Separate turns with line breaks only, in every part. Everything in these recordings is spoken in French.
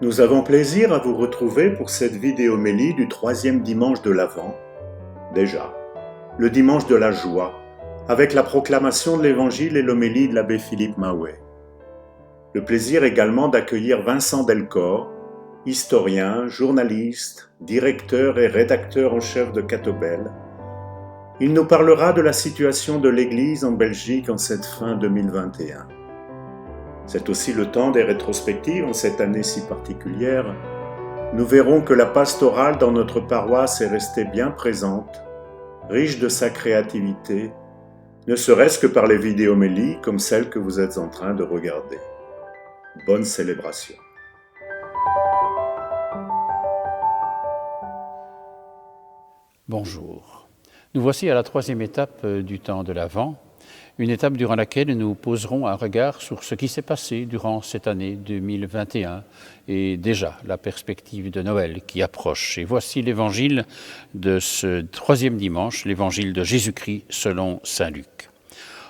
Nous avons plaisir à vous retrouver pour cette vidéo-homélie du 3e dimanche de l'Avent, déjà, le dimanche de la joie, avec la proclamation de l'Évangile et l'homélie de l'abbé Philippe Maouet. Le plaisir également d'accueillir Vincent Delcor, historien, journaliste, directeur et rédacteur en chef de Catobel. Il nous parlera de la situation de l'Église en Belgique en cette fin 2021. C'est aussi le temps des rétrospectives en cette année si particulière. Nous verrons que la pastorale dans notre paroisse est restée bien présente, riche de sa créativité, ne serait-ce que par les vidéomélies comme celle que vous êtes en train de regarder. Bonne célébration.
Bonjour. Nous voici à la 3e étape du temps de l'Avent, une étape durant laquelle nous poserons un regard sur ce qui s'est passé durant cette année 2021 et déjà la perspective de Noël qui approche. Et voici l'évangile de ce 3e dimanche, l'évangile de Jésus-Christ selon saint Luc.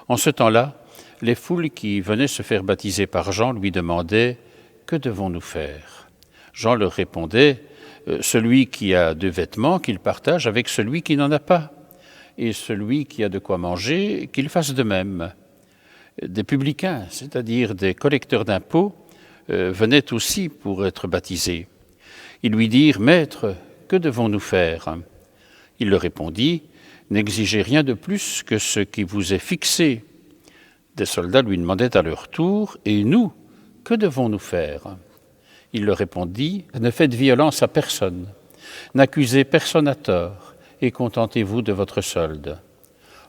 En ce temps-là, les foules qui venaient se faire baptiser par Jean lui demandaient « Que devons-nous faire ?» Jean leur répondait « Celui qui a 2 vêtements, qu'il partage avec celui qui n'en a pas. Et celui qui a de quoi manger, qu'il fasse de même. » Des publicains, c'est-à-dire des collecteurs d'impôts, venaient aussi pour être baptisés. Ils lui dirent « Maître, que devons-nous faire ?» Il leur répondit « N'exigez rien de plus que ce qui vous est fixé. » Des soldats lui demandaient à leur tour « Et nous, que devons-nous faire ?» Il leur répondit « Ne faites violence à personne, n'accusez personne à tort, et contentez-vous de votre solde. »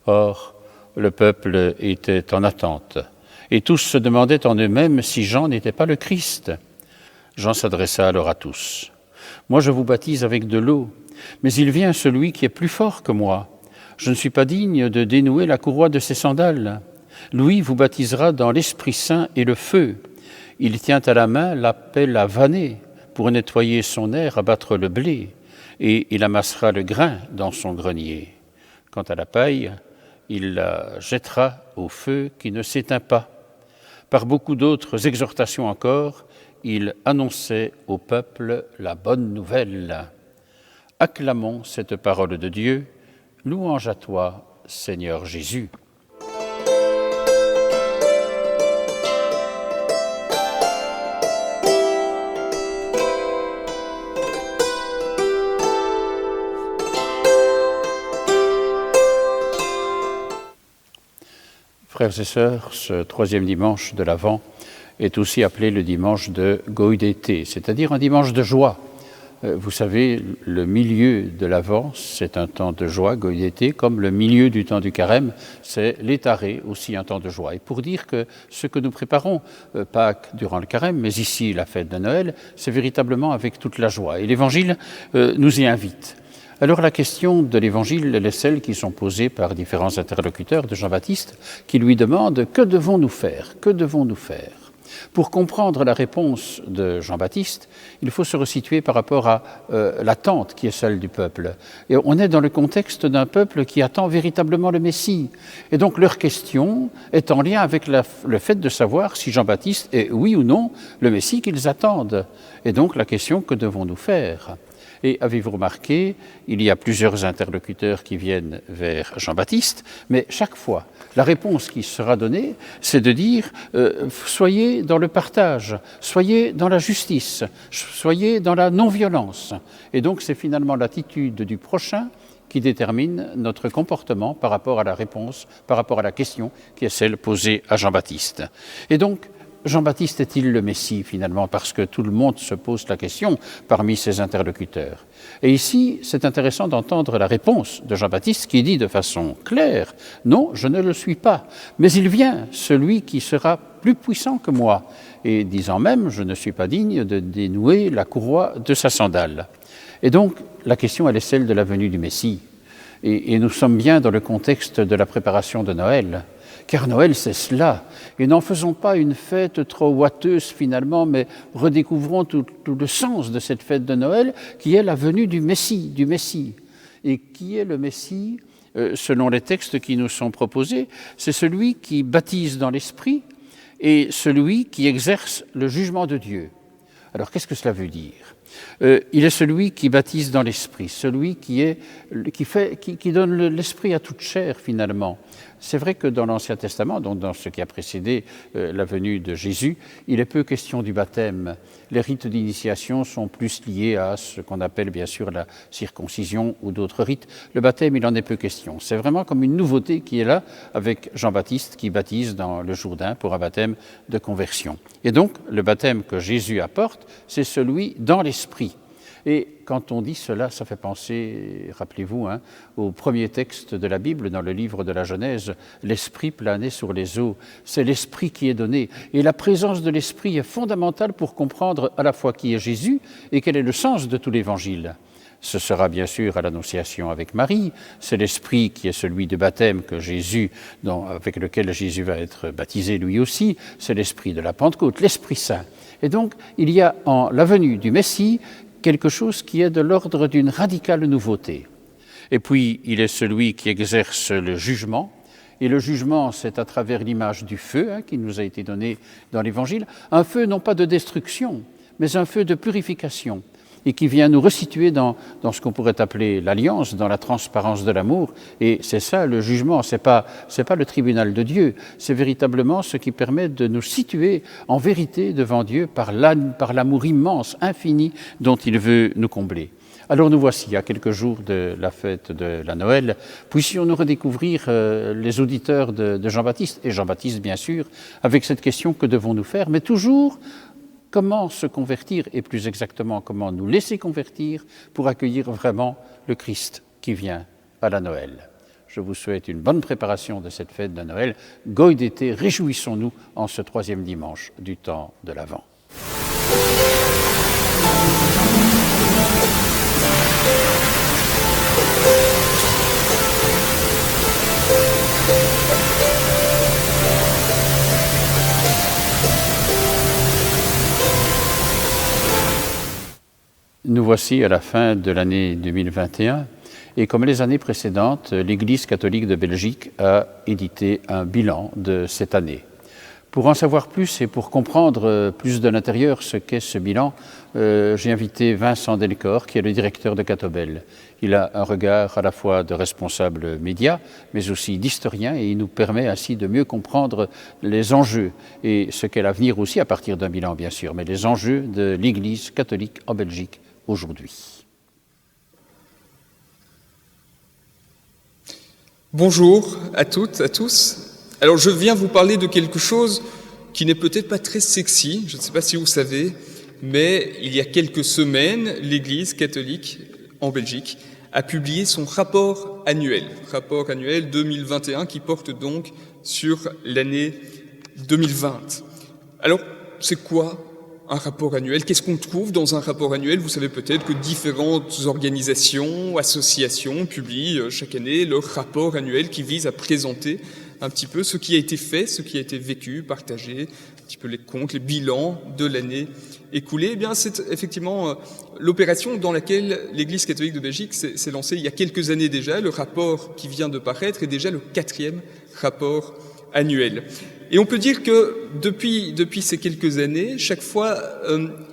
Or, le peuple était en attente, et tous se demandaient en eux-mêmes si Jean n'était pas le Christ. Jean s'adressa alors à tous. « Moi je vous baptise avec de l'eau, mais il vient celui qui est plus fort que moi. Je ne suis pas digne de dénouer la courroie de ses sandales. Lui vous baptisera dans l'Esprit Saint et le feu. Il tient à la main la pelle à vanner pour nettoyer son aire, abattre le blé, et il amassera le grain dans son grenier. Quant à la paille, il la jettera au feu qui ne s'éteint pas. » Par beaucoup d'autres exhortations encore, il annonçait au peuple la bonne nouvelle. Acclamons cette parole de Dieu. Louange à toi, Seigneur Jésus. Frères et sœurs, ce 3e dimanche de l'Avent est aussi appelé le dimanche de Goïdété, c'est-à-dire un dimanche de joie. Vous savez, le milieu de l'Avent, c'est un temps de joie, Goïdété, comme le milieu du temps du Carême, c'est l'étaré, aussi un temps de joie. Et pour dire que ce que nous préparons, Pâques durant le Carême, mais ici la fête de Noël, c'est véritablement avec toute la joie. Et l'Évangile nous y invite. Alors la question de l'Évangile, elle est celle qui sont posées par différents interlocuteurs de Jean-Baptiste qui lui demandent « Que devons-nous faire ? Que devons-nous faire ?» Pour comprendre la réponse de Jean-Baptiste, il faut se resituer par rapport à l'attente qui est celle du peuple. Et on est dans le contexte d'un peuple qui attend véritablement le Messie. Et donc leur question est en lien avec le fait de savoir si Jean-Baptiste est oui ou non le Messie qu'ils attendent. Et donc la question « Que devons-nous faire ?» Et avez-vous remarqué, il y a plusieurs interlocuteurs qui viennent vers Jean-Baptiste, mais chaque fois, la réponse qui sera donnée, c'est de dire soyez dans le partage, soyez dans la justice, soyez dans la non-violence. Et donc c'est finalement l'attitude du prochain qui détermine notre comportement par rapport à la réponse, par rapport à la question qui est celle posée à Jean-Baptiste. Et donc, Jean-Baptiste est-il le Messie finalement? Parce que tout le monde se pose la question parmi ses interlocuteurs. Et ici, c'est intéressant d'entendre la réponse de Jean-Baptiste qui dit de façon claire « Non, je ne le suis pas, mais il vient, celui qui sera plus puissant que moi. » Et disant même « Je ne suis pas digne de dénouer la courroie de sa sandale. » Et donc, la question, elle est celle de la venue du Messie. Et nous sommes bien dans le contexte de la préparation de Noël. Car Noël, c'est cela. Et n'en faisons pas une fête trop ouateuse finalement, mais redécouvrons tout le sens de cette fête de Noël, qui est la venue du Messie. Et qui est le Messie, selon les textes qui nous sont proposés? C'est celui qui baptise dans l'Esprit et celui qui exerce le jugement de Dieu. Alors qu'est-ce que cela veut dire ? Il est celui qui baptise dans l'esprit, celui qui donne l'esprit à toute chair finalement. C'est vrai que dans l'Ancien Testament, donc dans ce qui a précédé la venue de Jésus, il est peu question du baptême. Les rites d'initiation sont plus liés à ce qu'on appelle bien sûr la circoncision ou d'autres rites. Le baptême, il en est peu question. C'est vraiment comme une nouveauté qui est là avec Jean-Baptiste qui baptise dans le Jourdain pour un baptême de conversion. Et donc, le baptême que Jésus apporte, c'est celui dans l'esprit. Et quand on dit cela, ça fait penser, rappelez-vous, au premier texte de la Bible, dans le livre de la Genèse, l'Esprit planait sur les eaux. C'est l'Esprit qui est donné. Et la présence de l'Esprit est fondamentale pour comprendre à la fois qui est Jésus et quel est le sens de tout l'Évangile. Ce sera bien sûr à l'Annonciation avec Marie, c'est l'Esprit qui est celui de baptême avec lequel Jésus va être baptisé lui aussi, c'est l'Esprit de la Pentecôte, l'Esprit Saint. Et donc, il y a en la venue du Messie quelque chose qui est de l'ordre d'une radicale nouveauté. Et puis, il est celui qui exerce le jugement, et le jugement, c'est à travers l'image du feu qui nous a été donné dans l'Évangile, un feu non pas de destruction, mais un feu de purification, et qui vient nous resituer dans ce qu'on pourrait appeler l'alliance, dans la transparence de l'amour. Et c'est ça le jugement, c'est pas le tribunal de Dieu, c'est véritablement ce qui permet de nous situer en vérité devant Dieu par l'amour immense, infini, dont il veut nous combler. Alors nous voici, à quelques jours de la fête de la Noël, puissions-nous redécouvrir les auditeurs de Jean-Baptiste, et Jean-Baptiste bien sûr, avec cette question: que devons-nous faire ? Mais toujours, comment se convertir, et plus exactement, comment nous laisser convertir pour accueillir vraiment le Christ qui vient à la Noël. Je vous souhaite une bonne préparation de cette fête de Noël. Gaudete, réjouissons-nous en ce 3e dimanche du temps de l'Avent. Nous voici à la fin de l'année 2021 et comme les années précédentes, l'Église catholique de Belgique a édité un bilan de cette année. Pour en savoir plus et pour comprendre plus de l'intérieur ce qu'est ce bilan, j'ai invité Vincent Delcor, qui est le directeur de Catobel. Il a un regard à la fois de responsable média, mais aussi d'historien, et il nous permet ainsi de mieux comprendre les enjeux et ce qu'est l'avenir aussi à partir d'un bilan bien sûr, mais les enjeux de l'Église catholique en Belgique aujourd'hui.
Bonjour à toutes, à tous. Alors je viens vous parler de quelque chose qui n'est peut-être pas très sexy, je ne sais pas si vous savez, mais il y a quelques semaines, l'Église catholique en Belgique a publié son rapport annuel 2021, qui porte donc sur l'année 2020. Alors, c'est quoi un rapport annuel? Qu'est-ce qu'on trouve dans un rapport annuel? Vous savez peut-être que différentes organisations, associations publient chaque année leur rapport annuel qui vise à présenter un petit peu ce qui a été fait, ce qui a été vécu, partagé, un petit peu les comptes, les bilans de l'année écoulée. Eh bien, c'est effectivement l'opération dans laquelle l'Église catholique de Belgique s'est lancée il y a quelques années déjà. Le rapport qui vient de paraître est déjà le 4e rapport annuel. Et on peut dire que depuis ces quelques années, chaque fois,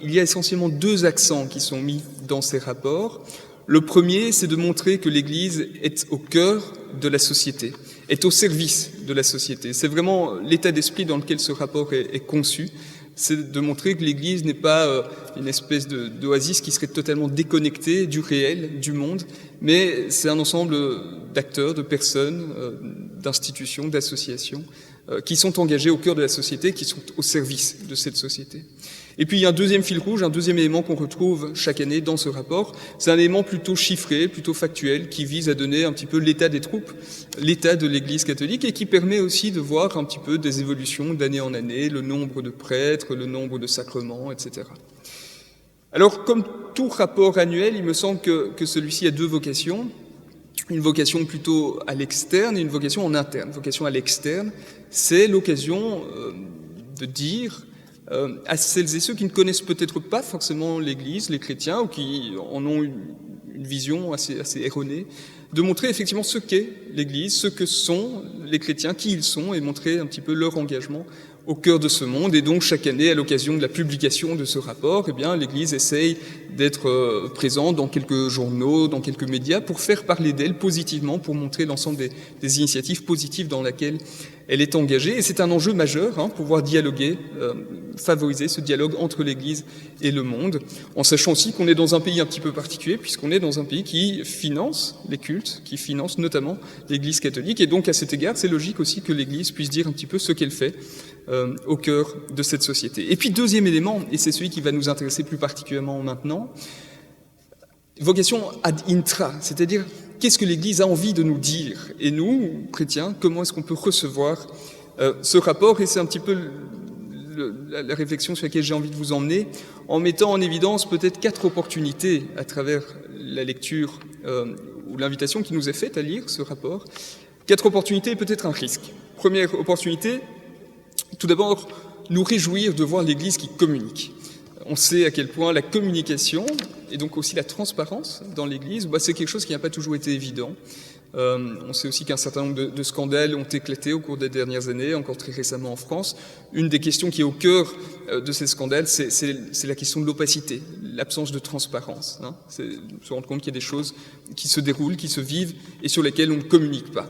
il y a essentiellement 2 accents qui sont mis dans ces rapports. Le premier, c'est de montrer que l'Église est au cœur de la société, est au service de la société. C'est vraiment l'état d'esprit dans lequel ce rapport est conçu. C'est de montrer que l'Église n'est pas une espèce d'oasis qui serait totalement déconnectée du réel, du monde, mais c'est un ensemble d'acteurs, de personnes, d'institutions, d'associations qui sont engagés au cœur de la société, qui sont au service de cette société. Et puis il y a un deuxième fil rouge, un deuxième élément qu'on retrouve chaque année dans ce rapport. C'est un élément plutôt chiffré, plutôt factuel, qui vise à donner un petit peu l'état des troupes, l'état de l'Église catholique, et qui permet aussi de voir un petit peu des évolutions d'année en année, le nombre de prêtres, le nombre de sacrements, etc. Alors, comme tout rapport annuel, il me semble que celui-ci a 2 vocations. Une vocation plutôt à l'externe et une vocation en interne. Vocation à l'externe, c'est l'occasion de dire à celles et ceux qui ne connaissent peut-être pas forcément l'Église, les chrétiens, ou qui en ont une vision assez erronée, de montrer effectivement ce qu'est l'Église, ce que sont les chrétiens, qui ils sont, et montrer un petit peu leur engagement au cœur de ce monde. Et donc, chaque année, à l'occasion de la publication de ce rapport, eh bien, l'Église essaye d'être présente dans quelques journaux, dans quelques médias, pour faire parler d'elle positivement, pour montrer l'ensemble des initiatives positives dans lesquelles elle est engagée. Et c'est un enjeu majeur, pouvoir dialoguer, favoriser ce dialogue entre l'Église et le monde, en sachant aussi qu'on est dans un pays un petit peu particulier, puisqu'on est dans un pays qui finance les cultes, qui finance notamment l'Église catholique. Et donc, à cet égard, c'est logique aussi que l'Église puisse dire un petit peu ce qu'elle fait au cœur de cette société. Et puis, deuxième élément, et c'est celui qui va nous intéresser plus particulièrement maintenant, vocation ad intra, c'est-à-dire qu'est-ce que l'Église a envie de nous dire? Et nous, chrétiens, comment est-ce qu'on peut recevoir ce rapport? Et c'est un petit peu la réflexion sur laquelle j'ai envie de vous emmener, en mettant en évidence peut-être 4 opportunités à travers la lecture ou l'invitation qui nous est faite à lire ce rapport. 4 opportunités et peut-être un risque. Première opportunité, tout d'abord, nous réjouir de voir l'Église qui communique. On sait à quel point la communication, et donc aussi la transparence dans l'Église, c'est quelque chose qui n'a pas toujours été évident. On sait aussi qu'un certain nombre de scandales ont éclaté au cours des dernières années, encore très récemment en France. Une des questions qui est au cœur de ces scandales, c'est la question de l'opacité, l'absence de transparence. C'est se rendre compte qu'il y a des choses qui se déroulent, qui se vivent et sur lesquelles on ne communique pas.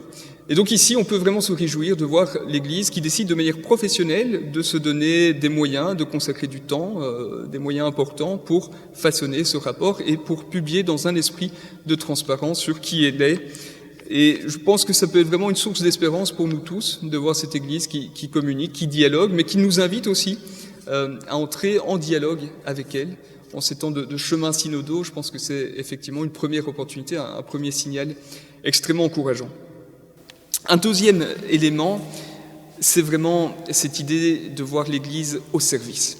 Et donc ici, on peut vraiment se réjouir de voir l'Église qui décide de manière professionnelle de se donner des moyens, de consacrer du temps, des moyens importants pour façonner ce rapport et pour publier dans un esprit de transparence sur qui elle est. Et je pense que ça peut être vraiment une source d'espérance pour nous tous de voir cette Église qui communique, qui dialogue, mais qui nous invite aussi à entrer en dialogue avec elle. En ces temps de chemin synodaux, je pense que c'est effectivement une première opportunité, un premier signal extrêmement encourageant. Un deuxième élément, c'est vraiment cette idée de voir l'Église au service.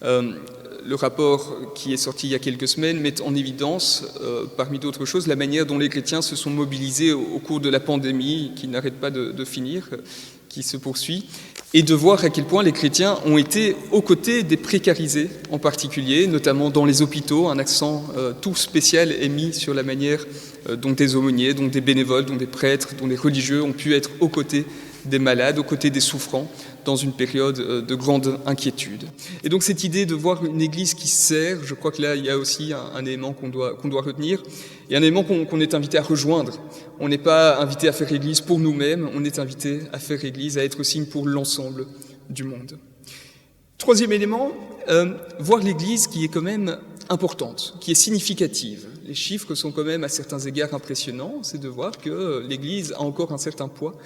Le rapport qui est sorti il y a quelques semaines met en évidence, parmi d'autres choses, la manière dont les chrétiens se sont mobilisés au cours de la pandémie, qui n'arrête pas de finir, qui se poursuit, et de voir à quel point les chrétiens ont été aux côtés des précarisés en particulier, notamment dans les hôpitaux. Un accent tout spécial est mis sur la manière dont des aumôniers, dont des bénévoles, dont des prêtres, dont des religieux ont pu être aux côtés des malades, aux côtés des souffrants, dans une période de grande inquiétude. Et donc cette idée de voir une Église qui sert, je crois que là il y a aussi un élément qu'on doit retenir, et un élément qu'on est invité à rejoindre. On n'est pas invité à faire Église pour nous-mêmes, on est invité à faire Église, à être signe pour l'ensemble du monde. Troisième élément, voir l'Église qui est quand même importante, qui est significative. Les chiffres sont quand même à certains égards impressionnants, c'est de voir que l'Église a encore un certain poids,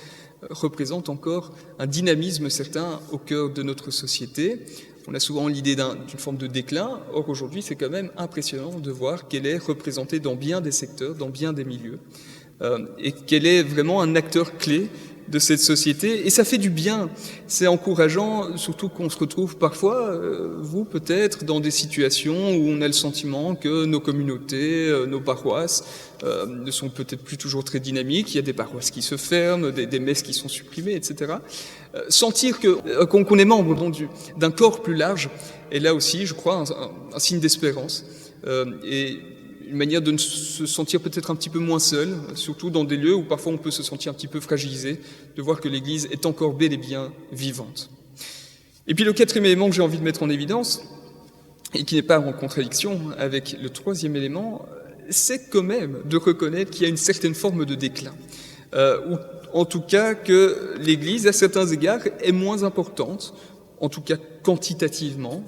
représente encore un dynamisme certain au cœur de notre société. On a souvent l'idée d'une forme de déclin, or aujourd'hui c'est quand même impressionnant de voir qu'elle est représentée dans bien des secteurs, dans bien des milieux, et qu'elle est vraiment un acteur clé de cette société, et ça fait du bien, c'est encourageant, surtout qu'on se retrouve parfois, vous peut-être, dans des situations où on a le sentiment que nos communautés, nos paroisses ne sont peut-être plus toujours très dynamiques, il y a des paroisses qui se ferment, des messes qui sont supprimées, etc. Sentir qu'on est membre d'un corps plus large est là aussi, je crois, un signe d'espérance, et une manière de se sentir peut-être un petit peu moins seul, surtout dans des lieux où parfois on peut se sentir un petit peu fragilisé, de voir que l'Église est encore bel et bien vivante. Et puis le quatrième élément que j'ai envie de mettre en évidence, et qui n'est pas en contradiction avec le troisième élément, c'est quand même de reconnaître qu'il y a une certaine forme de déclin, ou en tout cas que l'Église, à certains égards, est moins importante, en tout cas quantitativement,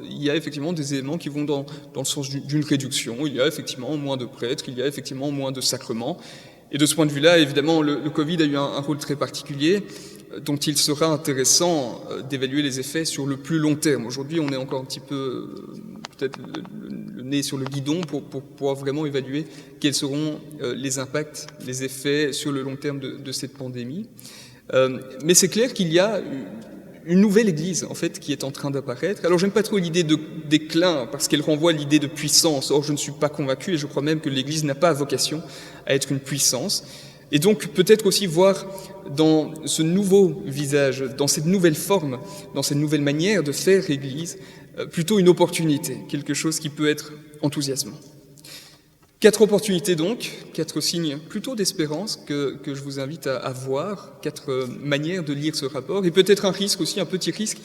il y a effectivement des éléments qui vont dans le sens d'une réduction, il y a effectivement moins de prêtres, il y a effectivement moins de sacrements, et de ce point de vue-là, évidemment, le Covid a eu un rôle très particulier, dont il sera intéressant d'évaluer les effets sur le plus long terme. Aujourd'hui, on est encore un petit peu, peut-être le nez sur le guidon pour pouvoir vraiment évaluer quels seront les impacts, les effets sur le long terme de cette pandémie. Mais c'est clair qu'il y a une nouvelle Église, en fait, qui est en train d'apparaître. Alors, j'aime pas trop l'idée de déclin, parce qu'elle renvoie à l'idée de puissance. Or, je ne suis pas convaincu, et je crois même que l'Église n'a pas vocation à être une puissance. Et donc, peut-être aussi voir dans ce nouveau visage, dans cette nouvelle forme, dans cette nouvelle manière de faire Église, plutôt une opportunité, quelque chose qui peut être enthousiasmant. 4 opportunités donc, 4 signes plutôt d'espérance que je vous invite à voir, 4 manières de lire ce rapport, et peut-être un risque aussi, un petit risque,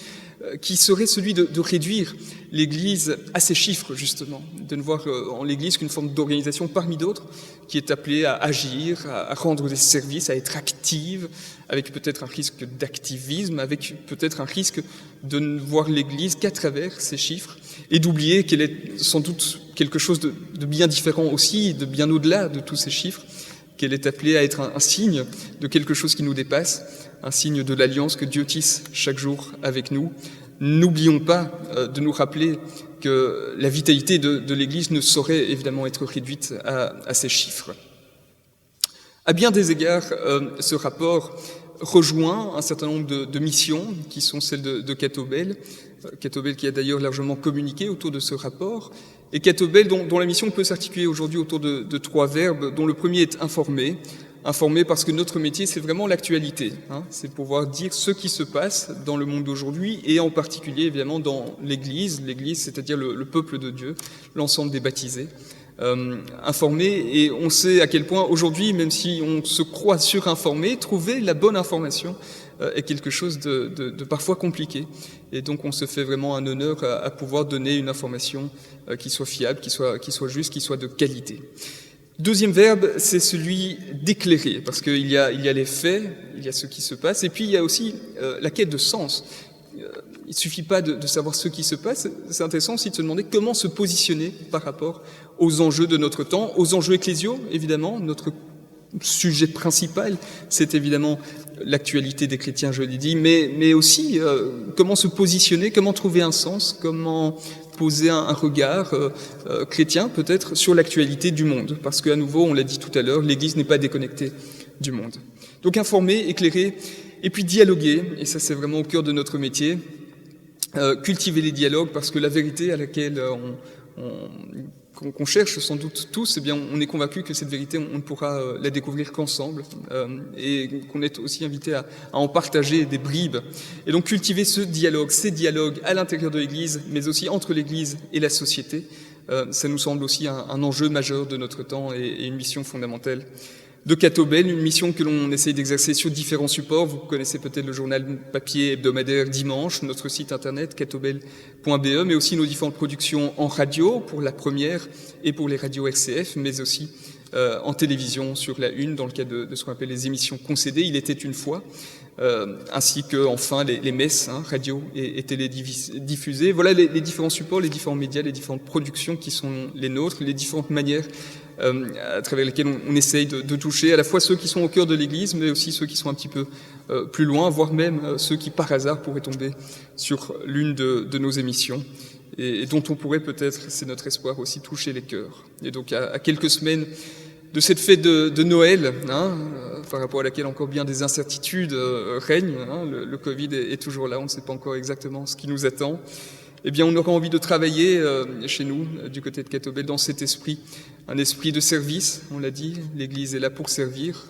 qui serait celui de réduire l'Église à ses chiffres, justement, de ne voir en l'Église qu'une forme d'organisation parmi d'autres, qui est appelée à agir, à rendre des services, à être active, avec peut-être un risque d'activisme, avec peut-être un risque de ne voir l'Église qu'à travers ces chiffres, et d'oublier qu'elle est sans doute quelque chose de bien différent aussi, de bien au-delà de tous ces chiffres, qu'elle est appelée à être un signe de quelque chose qui nous dépasse, un signe de l'alliance que Dieu tisse chaque jour avec nous. N'oublions pas de nous rappeler que la vitalité de l'Église ne saurait évidemment être réduite à ces chiffres. À bien des égards, ce rapport rejoint un certain nombre de missions qui sont celles de Catobel, Catobel qui a d'ailleurs largement communiqué autour de ce rapport, et Catobel dont la mission peut s'articuler aujourd'hui autour de 3 verbes, dont le premier est informer. Informer parce que notre métier, c'est vraiment l'actualité, c'est pouvoir dire ce qui se passe dans le monde d'aujourd'hui, et en particulier évidemment dans l'Église, c'est-à-dire le peuple de Dieu, l'ensemble des baptisés. Informer, et on sait à quel point aujourd'hui, même si on se croit surinformé, trouver la bonne information est quelque chose de parfois compliqué. Et donc on se fait vraiment un honneur à pouvoir donner une information qui soit fiable, qui soit juste, qui soit de qualité. Deuxième verbe, c'est celui d'éclairer, parce qu'il y a les faits, il y a ce qui se passe, et puis il y a aussi la quête de sens. Il ne suffit pas de savoir ce qui se passe, c'est intéressant aussi de se demander comment se positionner par rapport aux enjeux de notre temps, aux enjeux ecclésiaux, évidemment. Notre sujet principal, c'est évidemment l'actualité des chrétiens, je l'ai dit, mais aussi comment se positionner, comment trouver un sens, comment poser un regard chrétien peut-être sur l'actualité du monde, parce qu'à nouveau, on l'a dit tout à l'heure, l'Église n'est pas déconnectée du monde. Donc informer, éclairer, et puis dialoguer, et ça c'est vraiment au cœur de notre métier, cultiver les dialogues, parce que la vérité à laquelle qu'on cherche sans doute tous, eh bien, on est convaincu que cette vérité, on ne pourra la découvrir qu'ensemble, et qu'on est aussi invité à en partager des bribes. Et donc cultiver ce dialogue, ces dialogues à l'intérieur de l'Église, mais aussi entre l'Église et la société, ça nous semble aussi un enjeu majeur de notre temps et une mission fondamentale de Catobel, une mission que l'on essaye d'exercer sur différents supports. Vous connaissez peut-être le journal papier hebdomadaire Dimanche, notre site internet catobel.be, mais aussi nos différentes productions en radio pour la première et pour les radios RCF, mais aussi en télévision sur la Une dans le cadre de ce qu'on appelle les émissions concédées. Il était une fois, ainsi que enfin les messes, radio et télédiffusées. Voilà les différents supports, les différents médias, les différentes productions qui sont les nôtres, les différentes manières à travers lesquels on essaye de toucher à la fois ceux qui sont au cœur de l'Église, mais aussi ceux qui sont un petit peu plus loin, voire même ceux qui par hasard pourraient tomber sur l'une de nos émissions, et dont on pourrait peut-être, c'est notre espoir aussi, toucher les cœurs. Et donc à quelques semaines de cette fête de Noël, par rapport à laquelle encore bien des incertitudes règnent, le Covid est toujours là, on ne sait pas encore exactement ce qui nous attend, eh bien on aura envie de travailler chez nous, du côté de Catobel, dans cet esprit, un esprit de service, on l'a dit, l'Église est là pour servir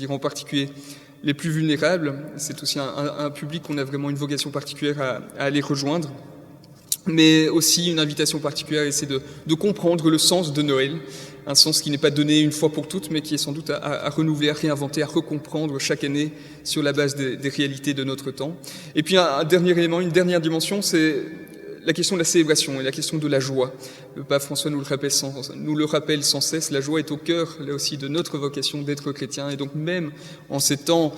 en particulier les plus vulnérables. C'est aussi un public qu'on a vraiment une vocation particulière à aller rejoindre, mais aussi une invitation particulière à essayer de comprendre le sens de Noël, un sens qui n'est pas donné une fois pour toutes, mais qui est sans doute à renouveler, à réinventer, à recomprendre chaque année sur la base des réalités de notre temps. Et puis un dernier élément, une dernière dimension, c'est la question de la célébration et la question de la joie. Le pape François nous le rappelle sans cesse, la joie est au cœur, là aussi, de notre vocation d'être chrétien. Et donc même en ces temps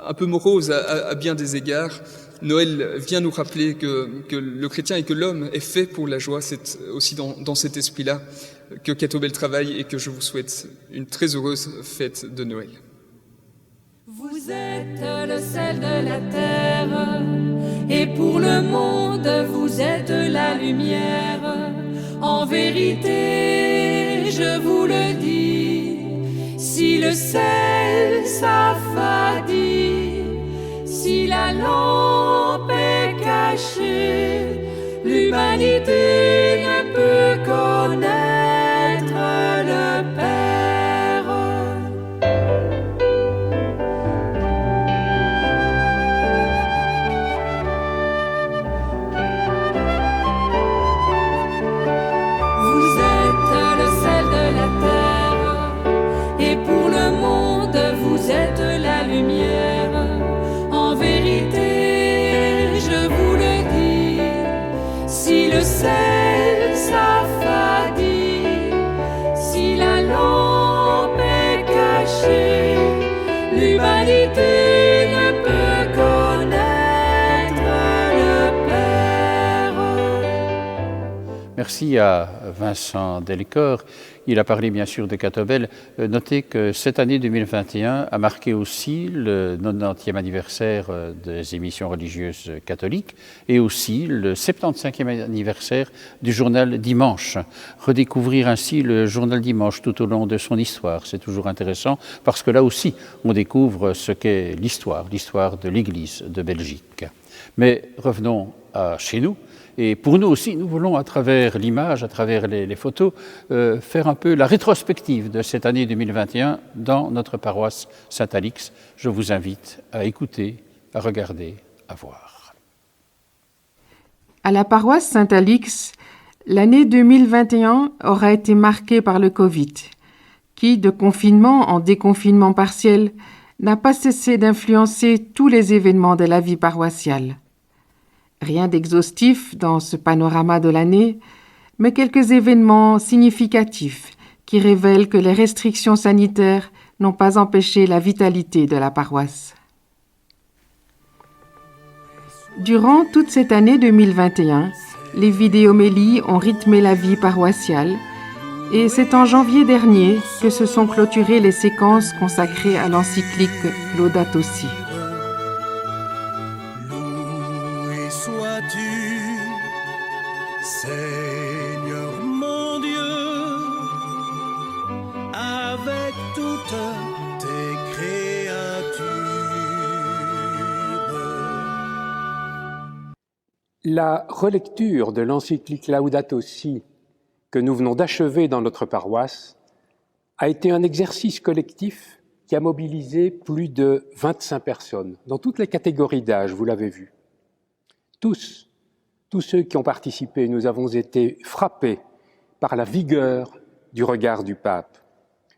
un peu moroses à bien des égards, Noël vient nous rappeler que le chrétien et que l'homme est fait pour la joie. C'est aussi dans cet esprit-là que Catobel travaille, et que je vous souhaite une très heureuse fête de Noël.
Vous êtes le sel de la terre, et pour le monde vous êtes la lumière. En vérité, je vous le dis, si le sel s'affadit, si la lampe est cachée, l'humanité ne peut connaître le Père. Vous êtes le sel de la l'humanité ne peut connaître le Père.
Merci à Vincent Delécor. Il a parlé bien sûr de Catobel. Notez que cette année 2021 a marqué aussi le 90e anniversaire des émissions religieuses catholiques et aussi le 75e anniversaire du journal Dimanche. Redécouvrir ainsi le journal Dimanche tout au long de son histoire, c'est toujours intéressant parce que là aussi on découvre ce qu'est l'histoire de l'Église de Belgique. Mais revenons à chez nous. Et pour nous aussi, nous voulons, à travers l'image, à travers les photos, faire un peu la rétrospective de cette année 2021 dans notre paroisse Saint-Alix. Je vous invite à écouter, à regarder, à voir.
À la paroisse Saint-Alix, l'année 2021 aura été marquée par le Covid, qui, de confinement en déconfinement partiel, n'a pas cessé d'influencer tous les événements de la vie paroissiale. Rien d'exhaustif dans ce panorama de l'année, mais quelques événements significatifs qui révèlent que les restrictions sanitaires n'ont pas empêché la vitalité de la paroisse. Durant toute cette année 2021, les vidéomélies ont rythmé la vie paroissiale et c'est en janvier dernier que se sont clôturées les séquences consacrées à l'encyclique Laudato Si.
Seigneur mon Dieu, avec toutes tes créatures.
La relecture de l'encyclique Laudato Si que nous venons d'achever dans notre paroisse a été un exercice collectif qui a mobilisé plus de 25 personnes, dans toutes les catégories d'âge, vous l'avez vu. Tous ceux qui ont participé, nous avons été frappés par la vigueur du regard du pape.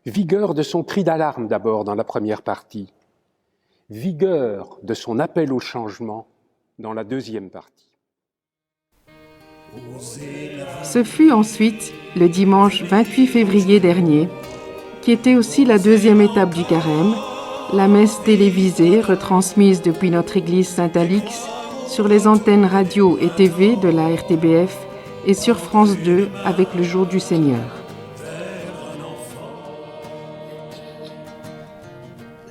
Vigueur de son cri d'alarme d'abord dans la première partie. Vigueur de son appel au changement dans la deuxième partie.
Ce fut ensuite le dimanche 28 février dernier, qui était aussi la deuxième étape du carême, la messe télévisée retransmise depuis notre église Saint-Alix sur les antennes radio et TV de la RTBF et sur France 2 avec le Jour du Seigneur.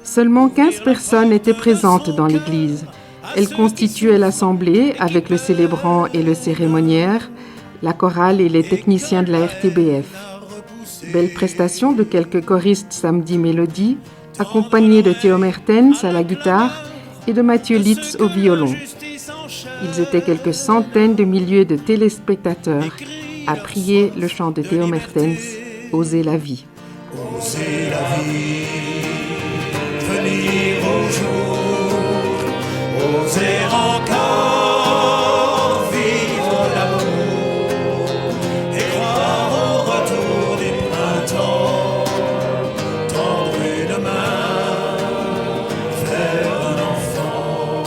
Seulement 15 personnes étaient présentes dans l'église. Elles constituaient l'assemblée avec le célébrant et le cérémoniaire, la chorale et les techniciens de la RTBF. Belle prestation de quelques choristes samedi mélodie, accompagnés de Théo Mertens à la guitare et de Mathieu Litz au violon. Ils étaient quelques centaines de milliers de téléspectateurs à prier le chant de Théo Mertens, « Oser la vie ».
Oser la vie, venir au jour, oser encore vivre l'amour et croire au retour du printemps, tendre une main vers un enfant.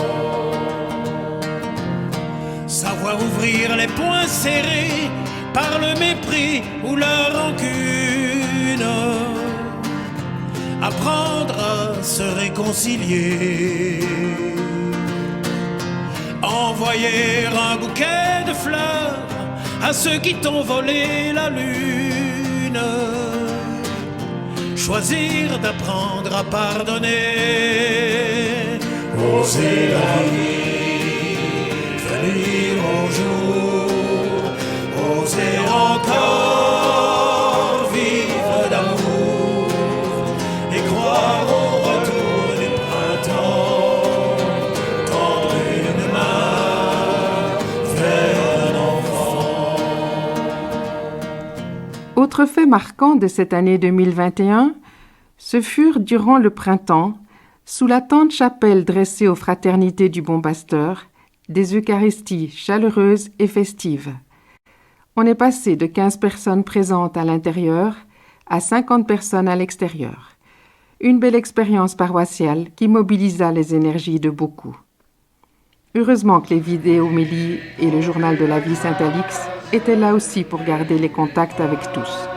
Savoir ouvrir les poings serrés par le mépris ou la rancune, apprendre à se réconcilier, envoyer un bouquet de fleurs à ceux qui t'ont volé la lune, choisir d'apprendre à pardonner, oser la vie, venir au jour, oser encore vivre d'amour et croire au retour du printemps, tendre une main vers un enfant.
Autre fait marquant de cette année 2021, ce furent durant le printemps, sous la tente chapelle dressée aux fraternités du Bon Pasteur, des Eucharisties chaleureuses et festives. On est passé de 15 personnes présentes à l'intérieur à 50 personnes à l'extérieur. Une belle expérience paroissiale qui mobilisa les énergies de beaucoup. Heureusement que les vidéomélies et le journal de la vie Saint-Alix étaient là aussi pour garder les contacts avec tous.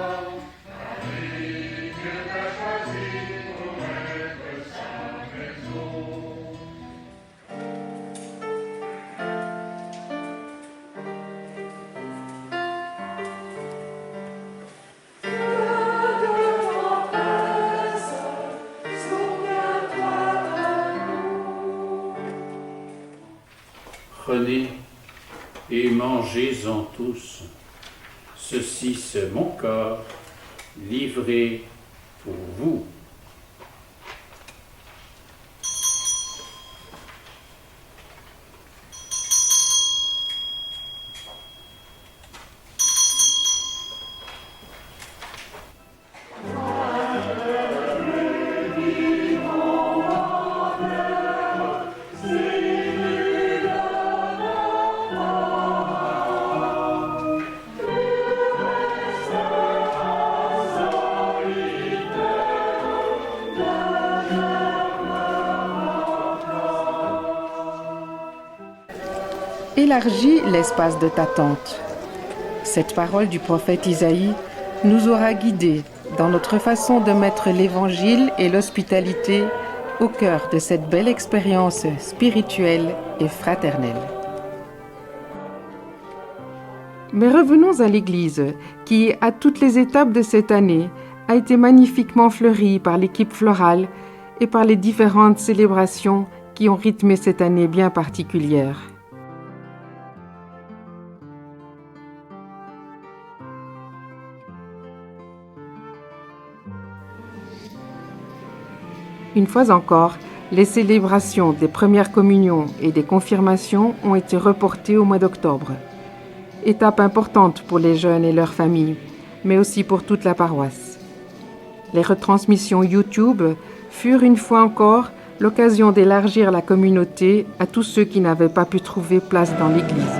Prenez et mangez-en tous. Ceci, c'est mon corps, livré pour vous.
Élargis l'espace de ta tente. Cette parole du prophète Isaïe nous aura guidés dans notre façon de mettre l'Évangile et l'hospitalité au cœur de cette belle expérience spirituelle et fraternelle. Mais revenons à l'Église, qui, à toutes les étapes de cette année, a été magnifiquement fleurie par l'équipe florale et par les différentes célébrations qui ont rythmé cette année bien particulière. Une fois encore, les célébrations des premières communions et des confirmations ont été reportées au mois d'octobre. Étape importante pour les jeunes et leurs familles, mais aussi pour toute la paroisse. Les retransmissions YouTube furent une fois encore l'occasion d'élargir la communauté à tous ceux qui n'avaient pas pu trouver place dans l'Église.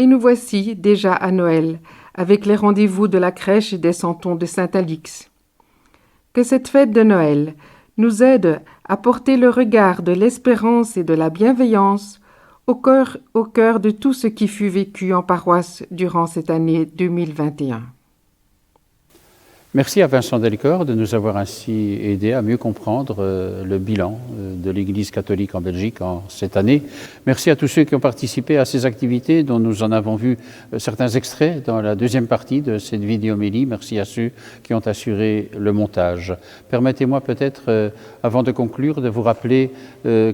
Et nous voici déjà à Noël, avec les rendez-vous de la crèche et des santons de Saint-Alix. Que cette fête de Noël nous aide à porter le regard de l'espérance et de la bienveillance au cœur de tout ce qui fut vécu en paroisse durant cette année 2021.
Merci à Vincent Delcor de nous avoir ainsi aidé à mieux comprendre le bilan de l'Église catholique en Belgique en cette année. Merci à tous ceux qui ont participé à ces activités dont nous en avons vu certains extraits dans la deuxième partie de cette vidéomélie. Merci à ceux qui ont assuré le montage. Permettez-moi peut-être, avant de conclure, de vous rappeler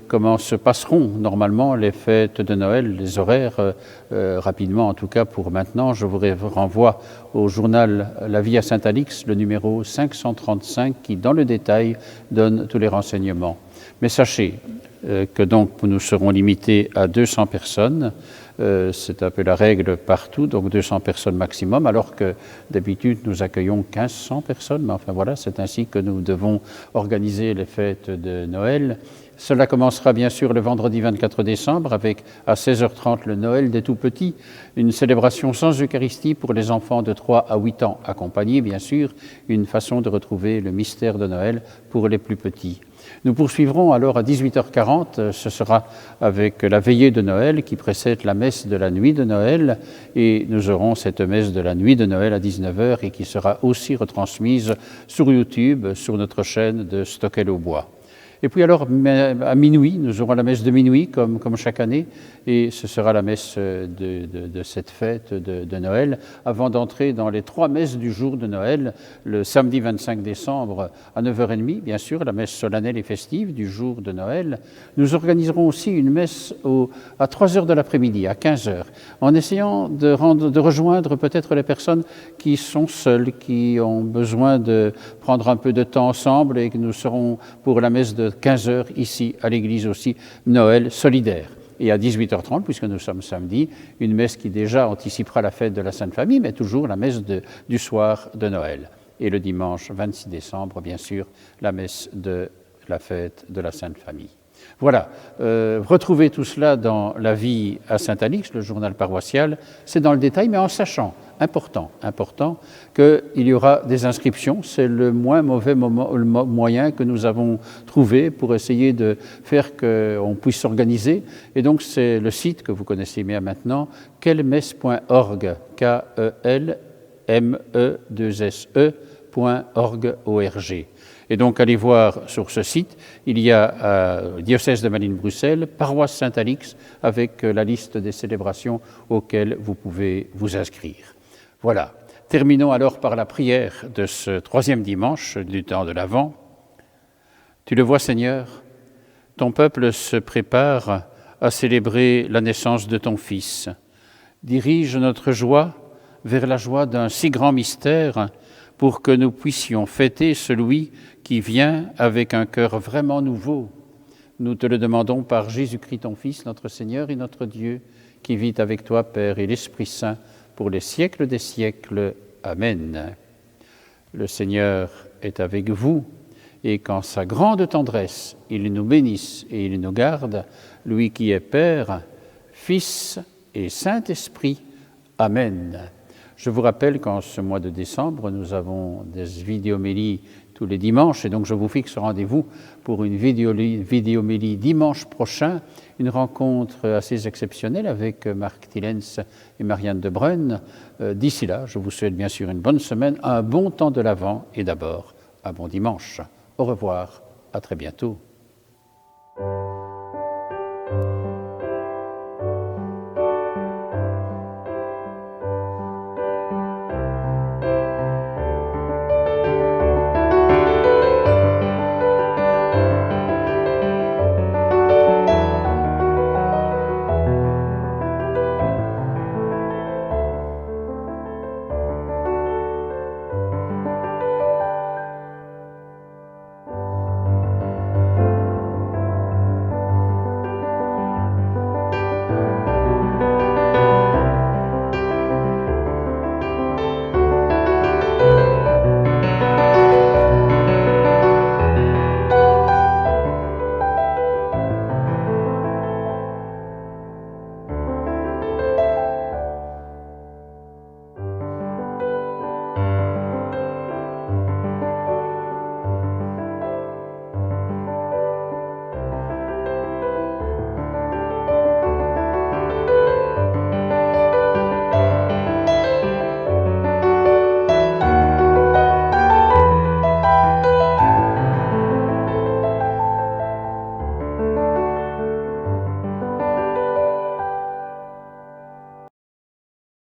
comment se passeront normalement les fêtes de Noël, les horaires, rapidement en tout cas pour maintenant. Je vous renvoie au journal La Vie à Saint-Alix, le numéro 535, qui, dans le détail, donne tous les renseignements. Mais sachez que donc nous serons limités à 200 personnes. C'est un peu la règle partout, donc 200 personnes maximum, alors que d'habitude nous accueillons 1500 personnes. Mais enfin voilà, c'est ainsi que nous devons organiser les fêtes de Noël. Cela commencera bien sûr le vendredi 24 décembre avec à 16h30 le Noël des tout-petits, une célébration sans Eucharistie pour les enfants de 3 à 8 ans, accompagnée bien sûr, une façon de retrouver le mystère de Noël pour les plus petits. Nous poursuivrons alors à 18h40, ce sera avec la veillée de Noël qui précède la messe de la nuit de Noël, et nous aurons cette messe de la nuit de Noël à 19h et qui sera aussi retransmise sur YouTube, sur notre chaîne de Stockel-au-Bois. Et puis alors, à minuit, nous aurons la messe de minuit, comme chaque année, et ce sera la messe de cette fête de Noël, avant d'entrer dans les 3 messes du jour de Noël, le samedi 25 décembre à 9h30, bien sûr, la messe solennelle et festive du jour de Noël. Nous organiserons aussi une messe à 3h de l'après-midi, à 15h, en essayant de rejoindre peut-être les personnes qui sont seules, qui ont besoin de prendre un peu de temps ensemble, et que nous serons pour la messe de 15h ici à l'église aussi, Noël solidaire. Et à 18h30, puisque nous sommes samedi, une messe qui déjà anticipera la fête de la Sainte Famille, mais toujours la messe du soir de Noël. Et le dimanche 26 décembre, bien sûr, la messe de la fête de la Sainte Famille. Voilà, retrouvez tout cela dans La Vie à Saint-Alix, le journal paroissial, c'est dans le détail, mais en sachant, important, qu'il y aura des inscriptions. C'est le moins mauvais moyen que nous avons trouvé pour essayer de faire qu'on puisse s'organiser. Et donc, c'est le site que vous connaissez bien maintenant, quelmesse.org, KELME2SE.org. Et donc, allez voir sur ce site, il y a Diocèse de Malines-Bruxelles, paroisse Saint-Alix, avec la liste des célébrations auxquelles vous pouvez vous inscrire. Voilà. Terminons alors par la prière de ce 3e dimanche du temps de l'Avent. Tu le vois, Seigneur, ton peuple se prépare à célébrer la naissance de ton Fils. Dirige notre joie vers la joie d'un si grand mystère pour que nous puissions fêter celui qui vient avec un cœur vraiment nouveau. Nous te le demandons par Jésus-Christ, ton Fils, notre Seigneur et notre Dieu, qui vit avec toi, Père et l'Esprit Saint, pour les siècles des siècles. Amen. Le Seigneur est avec vous, et qu'en sa grande tendresse, il nous bénisse et il nous garde, lui qui est Père, Fils et Saint-Esprit. Amen. Je vous rappelle qu'en ce mois de décembre, nous avons des vidéomélies tous les dimanches, et donc je vous fixe rendez-vous pour une vidéomélie dimanche prochain, une rencontre assez exceptionnelle avec Marc Tillens et Marianne de Brunn. D'ici là, je vous souhaite bien sûr une bonne semaine, un bon temps de l'Avent et d'abord un bon dimanche. Au revoir, à très bientôt.